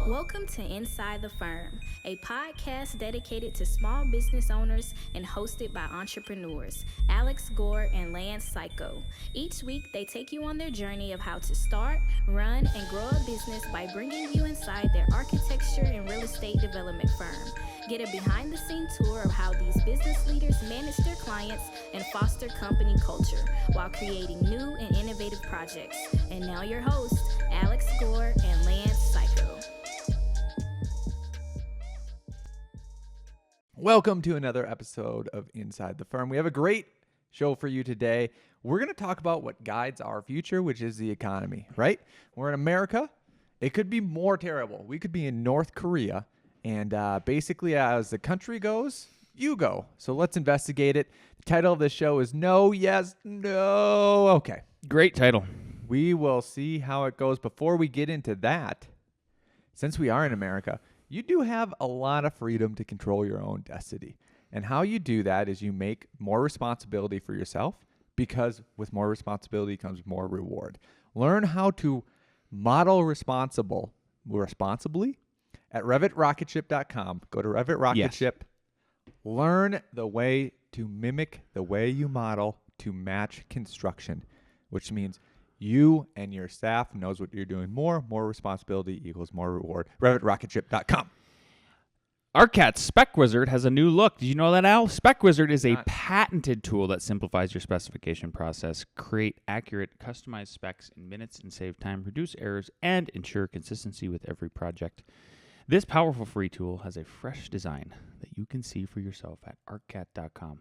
Welcome to Inside the Firm, a podcast dedicated to small business owners and hosted by entrepreneurs, Alex Gore and Lance Cayko. Each week, they take you on their journey of how to start, run, and grow a business by bringing you inside their architecture and real estate development firm. Get a behind-the-scenes tour of how these business leaders manage their clients and foster company culture while creating new and innovative projects. And now your hosts, Alex Gore and Lance Cayko. Welcome to another episode of Inside the Firm. We have a great show for you today. We're going to talk about what guides our future, which is the economy, right? We're in America. It could be more terrible. We could be in North Korea. And basically, as the country goes, you go. So let's investigate it. The title of this show is No, Yes, No. Okay. Great title. We will see how it goes. Before we get into that, since we are in America, you do have a lot of freedom to control your own destiny. And how you do that is you make more responsibility for yourself, because with more responsibility comes more reward. Learn how to model responsibly at RevitRocketship.com. Go to Revit Rocket Ship. Learn the way to mimic the way you model to match construction, which means you and your staff knows what you're doing more. More responsibility equals more reward. RevitRocketship.com. ARCAT's Spec Wizard has a new look. Did you know that, Al? Spec Wizard is a patented tool that simplifies your specification process, create accurate, customized specs in minutes and save time, reduce errors, and ensure consistency with every project. This powerful free tool has a fresh design that you can see for yourself at arcat.com.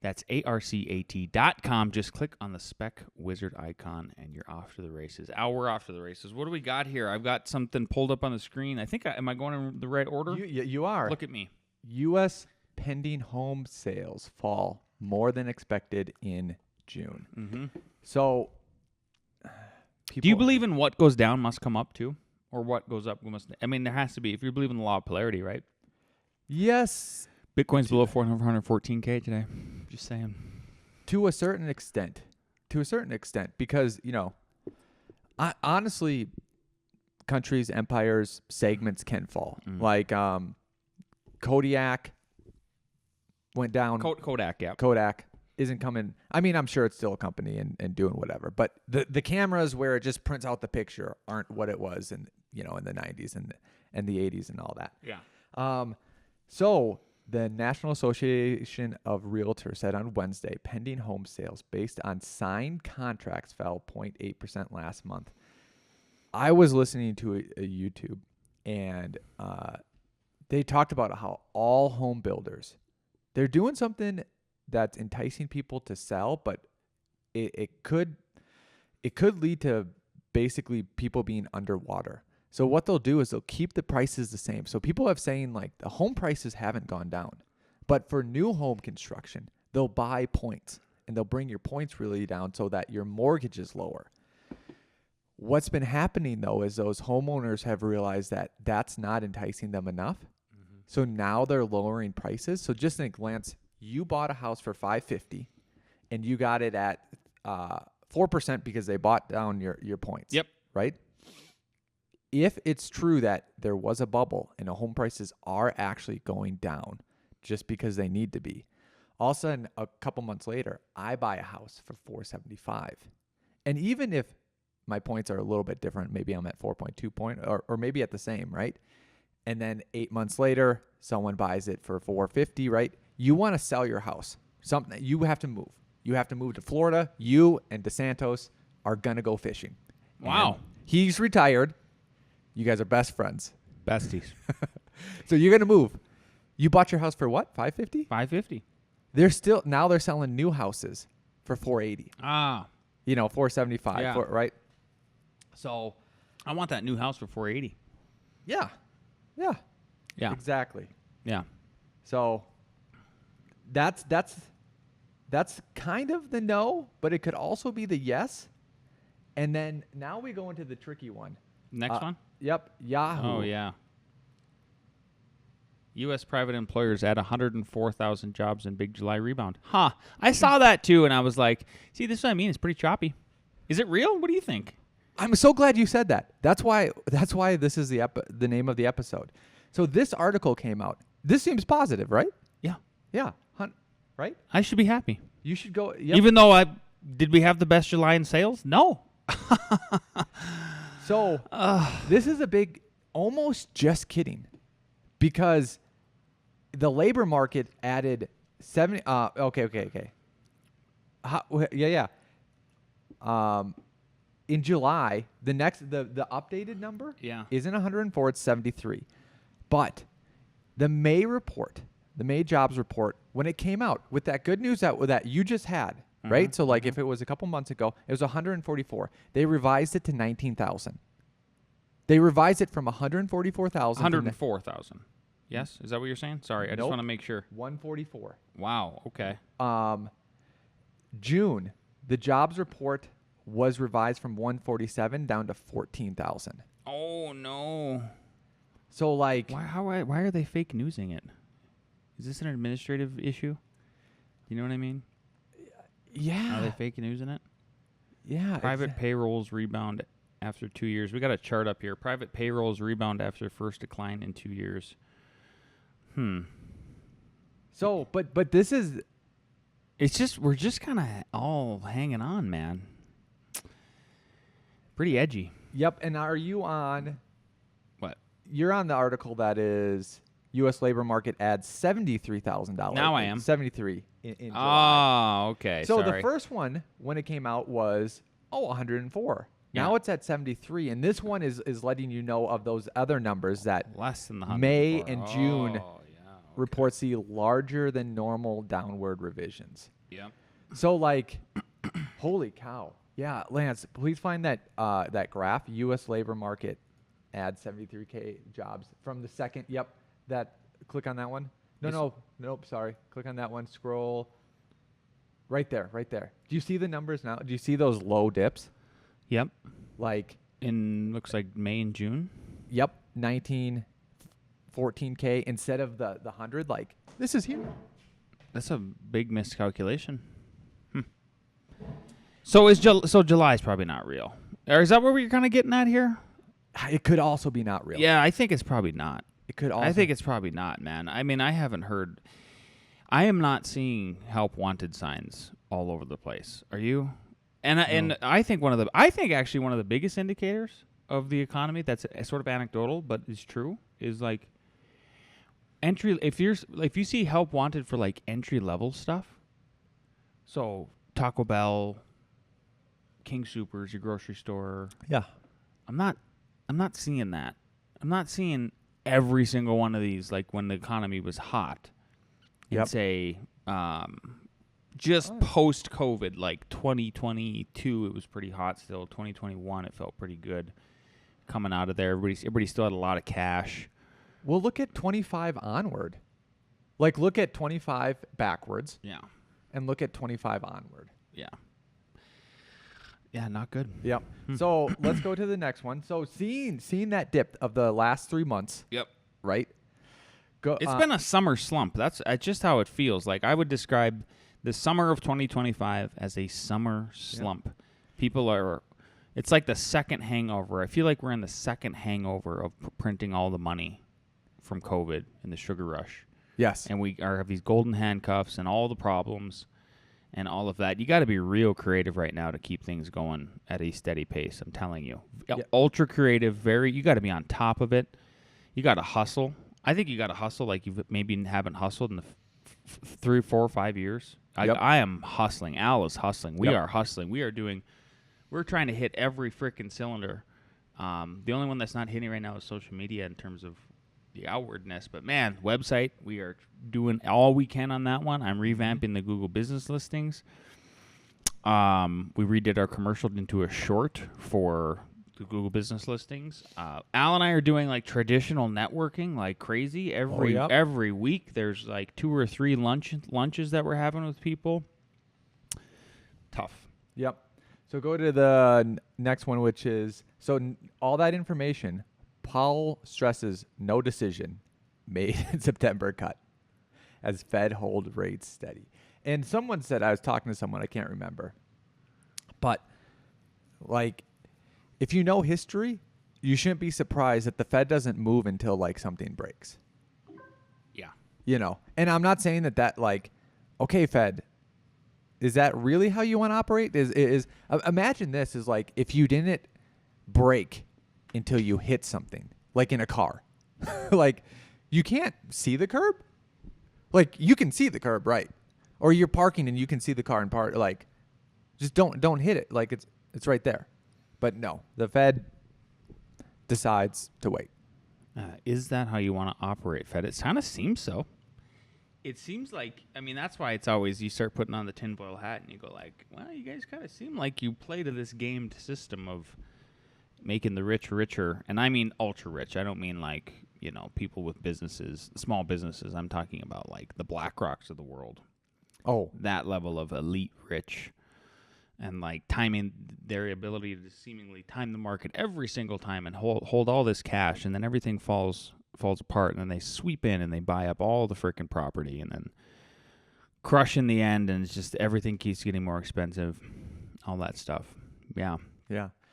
That's ARCAT.com. Just click on the Spec Wizard icon and you're off to the races. Al, we're off to the races. What do we got here? I've got something pulled up on the screen. I think, am I going in the right order? You are. Look at me. U.S. pending home sales fall more than expected in June. Mm-hmm. So, do you believe in what goes down must come up too? Or what goes up must... I mean, there has to be. If you believe in the law of polarity, right? Yes. Bitcoin's below 414K today. Just saying. To a certain extent. Because, honestly, countries, empires, segments can fall. Mm. Like Kodiak went down. Kodak, yeah. Kodak isn't coming. I mean, I'm sure it's still a company and doing whatever. But the cameras where it just prints out the picture aren't what it was in the 90s and the 80s and all that. Yeah. So the National Association of Realtors said on Wednesday, pending home sales based on signed contracts fell 0.8% last month. I was listening to a YouTube, and they talked about how all home builders, they're doing something that's enticing people to sell, but it could lead to basically people being underwater. So what they'll do is they'll keep the prices the same. So people have saying like the home prices haven't gone down, but for new home construction, they'll buy points and they'll bring your points really down so that your mortgage is lower. What's been happening though is those homeowners have realized that that's not enticing them enough. Mm-hmm. So now they're lowering prices. So just think, Lance, you bought a house for $550 and you got it at 4% because they bought down your points. Yep. Right? If it's true that there was a bubble and the home prices are actually going down just because they need to be, all of a sudden, a couple months later, I buy a house for $475. And even if my points are a little bit different, maybe I'm at 4.2 point or maybe at the same, right? And then 8 months later, someone buys it for $450, right? You want to sell your house. Something you have to move. You have to move to Florida. You and DeSantos are going to go fishing. Wow. And he's retired. You guys are best friends. Besties. So you're going to move. You bought your house for what? $550? $550. They're selling new houses for $480. Ah. $475, Yeah. right? So I want that new house for $480. Yeah. Yeah. Exactly. Yeah. So that's kind of the no, but it could also be the yes. And then now we go into the tricky one. Next one? Yep. Yahoo. Oh, yeah. U.S. private employers add 104,000 jobs in big July rebound. Huh. I saw that, too, and I was like, see, this is what I mean. It's pretty choppy. Is it real? What do you think? I'm so glad you said that. That's why this is the name of the episode. So this article came out. This seems positive, right? Yeah. Yeah. Right? I should be happy. You should go. Yep. Even though did we have the best July in sales? No. So this is a big, almost just kidding, because the labor market added 70. Okay. Yeah. In July, the updated number isn't 104, it's 73. But the May jobs report, when it came out with that good news that you just had, right? So like if it was a couple months ago, it was 144. They revised it to 19,000. They revised it from 144,000 104,000. Yes? Is that what you're saying? Sorry, I just want to make sure. 144. Wow, okay. June, the jobs report was revised from 147 down to 14,000. Oh, no. So like why are they fake newsing it? Is this an administrative issue? You know what I mean? Yeah. Are they fake newsing it? Yeah. Private payrolls rebound after 2 years. We got a chart up here. Private payrolls rebound after first decline in 2 years. So, but this is... It's just, we're just kind of all hanging on, man. Pretty edgy. Yep. And are you on... What? You're on the article that is U.S. labor market adds $73,000. Now I am. 73 in July. Oh, okay. So sorry. the first one, when it came out, was 104. Yeah. Now it's at 73, and this one is letting you know of those other numbers that less than the 104. May and June okay. reports see larger than normal downward revisions. Yep. So like, holy cow! Yeah, Lance, please find that graph. U.S. labor market adds 73K jobs from the second. Yep, that. Click on that one. Nope. Sorry. Click on that one. Scroll. Right there. Do you see the numbers now? Do you see those low dips? Yep. Like in looks like May and June. Yep, 14K instead of the 100. Like this is huge. That's a big miscalculation. So July is probably not real, or is that what we're kind of getting at here? It could also be not real. Yeah, I think it's probably not. It could also. I think it's probably not, man. I mean, I haven't heard. I am not seeing help wanted signs all over the place. Are you? And I think actually one of the biggest indicators of the economy that's sort of anecdotal but is true is like entry. If you see help wanted for like entry level stuff, so Taco Bell, King Soopers, your grocery store. Yeah. I'm not seeing that. I'm not seeing every single one of these like when the economy was hot. Yep. And say just post-COVID, like 2022, it was pretty hot still. 2021, it felt pretty good coming out of there. Everybody still had a lot of cash. Well, look at 25 onward. Like, look at 25 backwards. Yeah. And look at 25 onward. Yeah. Yeah, not good. Yep. So let's go to the next one. So seeing that dip of the last 3 months. Yep. Right? It's been a summer slump. That's just how it feels. Like I would describe the summer of 2025 as a summer slump. People it's like the second hangover. I feel like we're in the second hangover of printing all the money from COVID and the sugar rush. Yes. And we have these golden handcuffs and all the problems and all of that. You got to be real creative right now to keep things going at a steady pace. I'm telling you. Yep. Ultra creative, you got to be on top of it. You got to hustle. I think you got to hustle like you maybe haven't hustled in the 3, 4, 5 years. I am hustling. Al is hustling. We are hustling. We're trying to hit every freaking cylinder. The only one that's not hitting right now is social media in terms of the outwardness. But, man, website, we are doing all we can on that one. I'm revamping the Google business listings. We redid our commercial into a short for the Google business listings. Al and I are doing like traditional networking like crazy every week. There's like 2 or 3 lunches that we're having with people. Tough. Yep. So go to the next one, which is all that information. Powell stresses no decision made in September cut as Fed hold rates steady. And someone said, I was talking to someone, I can't remember, but like if you know history, you shouldn't be surprised that the Fed doesn't move until like something breaks. Yeah. You know, and I'm not saying that like, okay, Fed, is that really how you want to operate? Imagine this is like if you didn't brake until you hit something, like in a car, like you can't see the curb. Like you can see the curb, right? Or you're parking and you can see the car and part. Like, just don't hit it. Like it's right there. But no, the Fed decides to wait. Is that how you want to operate, Fed? It kind of seems so. It seems like, I mean, that's why it's always you start putting on the tinfoil hat and you go like, well, you guys kind of seem like you play to this gamed system of making the rich richer. And I mean ultra rich. I don't mean like, you know, people with businesses, small businesses. I'm talking about like the BlackRocks of the world. Oh. That level of elite rich. And like timing their ability to seemingly time the market every single time and hold all this cash, and then everything falls apart, and then they sweep in and they buy up all the freaking property and then crush in the end, and it's just everything keeps getting more expensive, all that stuff. Yeah.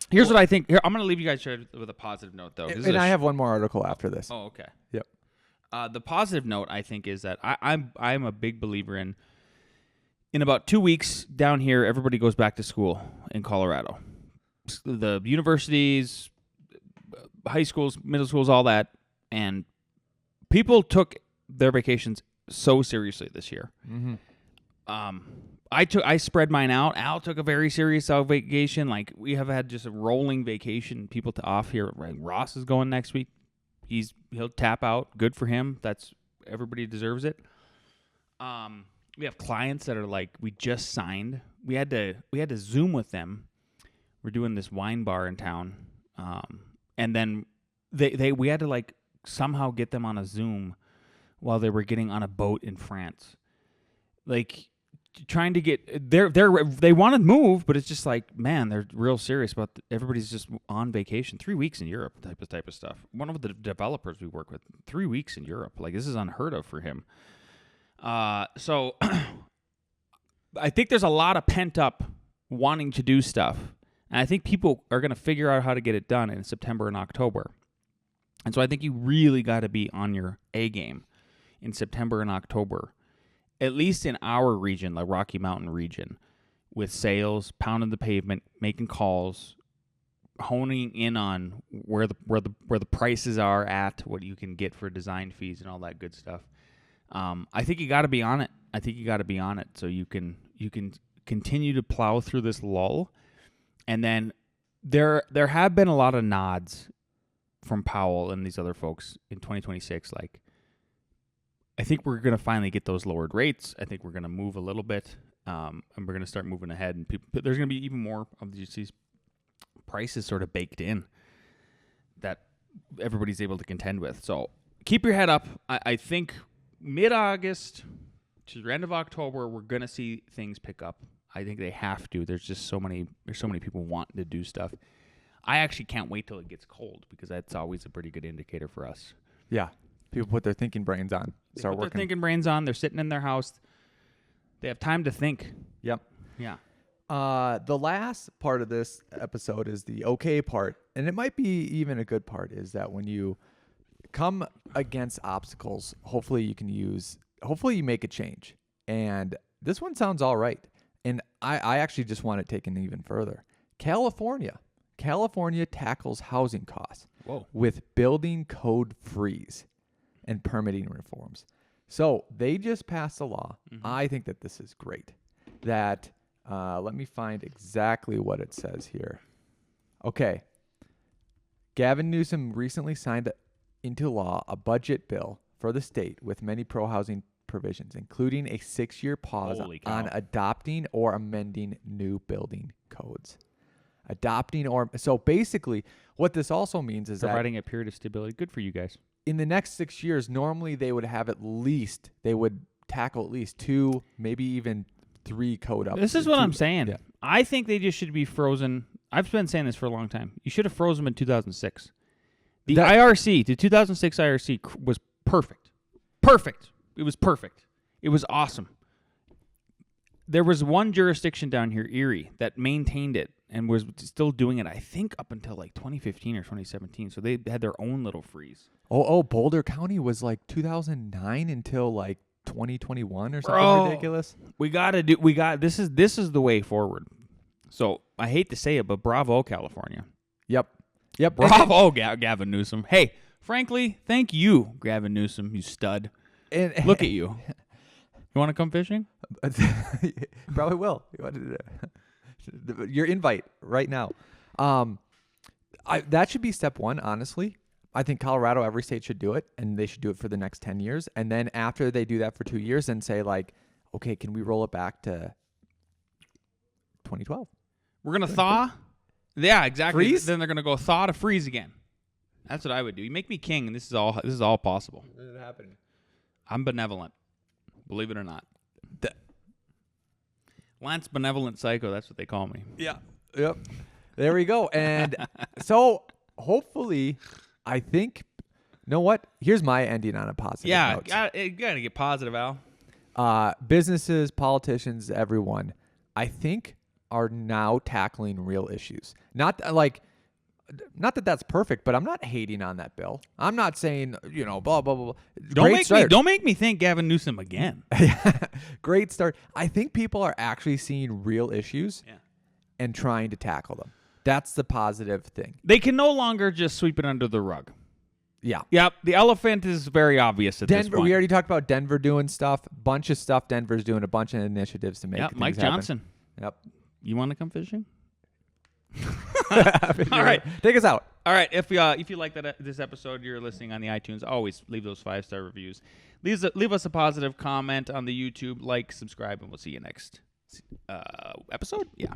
Here's what I think. Here, I'm going to leave you guys with a positive note, though. And I have one more article after this. Oh, okay. Yep. The positive note, I think, is that I'm a big believer in about 2 weeks down here, everybody goes back to school in Colorado. The universities, high schools, middle schools, all that. And people took their vacations so seriously this year. Mm-hmm. I spread mine out. Al took a very serious vacation. Like, we have had just a rolling vacation, people to off here. Right? Ross is going next week. He'll tap out. Good for him. Everybody deserves it. We have clients that are like, we just signed. We had to Zoom with them. We're doing this wine bar in town, and then we had to like somehow get them on a Zoom while they were getting on a boat in France. Like, trying to get they want to move, but it's just like, man, they're real serious about everybody's just on vacation. 3 weeks in Europe, type of stuff. One of the developers we work with, 3 weeks in Europe. Like, this is unheard of for him. So I think there's a lot of pent up wanting to do stuff. And I think people are going to figure out how to get it done in September and October. And so I think you really got to be on your A game in September and October, at least in our region, the Rocky Mountain region, with sales, pounding the pavement, making calls, honing in on where the prices are at, what you can get for design fees and all that good stuff. I think you got to be on it. So you can continue to plow through this lull. And then there have been a lot of nods from Powell and these other folks in 2026. Like, I think we're going to finally get those lowered rates. I think we're going to move a little bit, and we're going to start moving ahead. And there's going to be even more of these prices sort of baked in that everybody's able to contend with. So keep your head up. I think mid-August to the end of October, we're going to see things pick up. I think they have to. There's so many people wanting to do stuff. I actually can't wait till it gets cold, because that's always a pretty good indicator for us. Yeah. People put their thinking brains on. Their thinking brains on. They're sitting in their house. They have time to think. Yep. Yeah. The last part of this episode is the okay part, and it might be even a good part, is that when you come against obstacles, hopefully you make a change. And this one sounds all right. And I actually just want to take it even further. California tackles housing costs with building code freeze and permitting reforms. So they just passed a law. Mm-hmm. I think that this is great. That let me find exactly what it says here. Okay. Gavin Newsom recently signed into law a budget bill for the state with many pro-housing provisions, including a 6-year pause on adopting or amending new building codes. So basically, what this also means is providing a period of stability. Good for you guys. In the next 6 years, normally they would tackle at least 2, maybe even 3 code updates. This is what I'm saying. Yeah. I think they just should be frozen. I've been saying this for a long time. You should have frozen them in 2006. The 2006 IRC was perfect. It was perfect. It was awesome. There was one jurisdiction down here, Erie, that maintained it and was still doing it, I think, up until like 2015 or 2017. So they had their own little freeze. Oh, Boulder County was like 2009 until like 2021 or something ridiculous. This is the way forward. So I hate to say it, but bravo, California. Yep. Bravo, Gavin Newsom. Hey, frankly, thank you, Gavin Newsom, you stud. And Look at you. You want to come fishing? Probably will. Your invite right now. That should be step one, honestly. I think Colorado, every state should do it, and they should do it for the next 10 years. And then after they do that for 2 years, then say like, okay, can we roll it back to 2012? We're going to thaw? Yeah, exactly. Freeze? Then they're going to go thaw to freeze again. That's what I would do. You make me king, and this is all possible. What is happening? I'm benevolent. Believe it or not. Lance Benevolent Psycho, that's what they call me. Yeah. Yep. There we go. And so hopefully, I think, you know what? Here's my ending on a positive note. You got to get positive, Al. Businesses, politicians, everyone, I think are now tackling real issues. Not that that's perfect, but I'm not hating on that bill. I'm not saying, blah, blah, blah. Don't make me think Gavin Newsom again. Great start. I think people are actually seeing real issues and trying to tackle them. That's the positive thing. They can no longer just sweep it under the rug. Yeah. Yep. The elephant is very obvious at this point. We already talked about Denver doing stuff. Bunch of stuff. Denver's doing a bunch of initiatives to make things Mike happen. Johnson. Yep. You want to come fishing? All right. Take us out. All right. If you like this episode, you're listening on the iTunes, always leave those 5-star reviews. Leave us a positive comment on the YouTube. Like, subscribe, and we'll see you next episode. Yeah.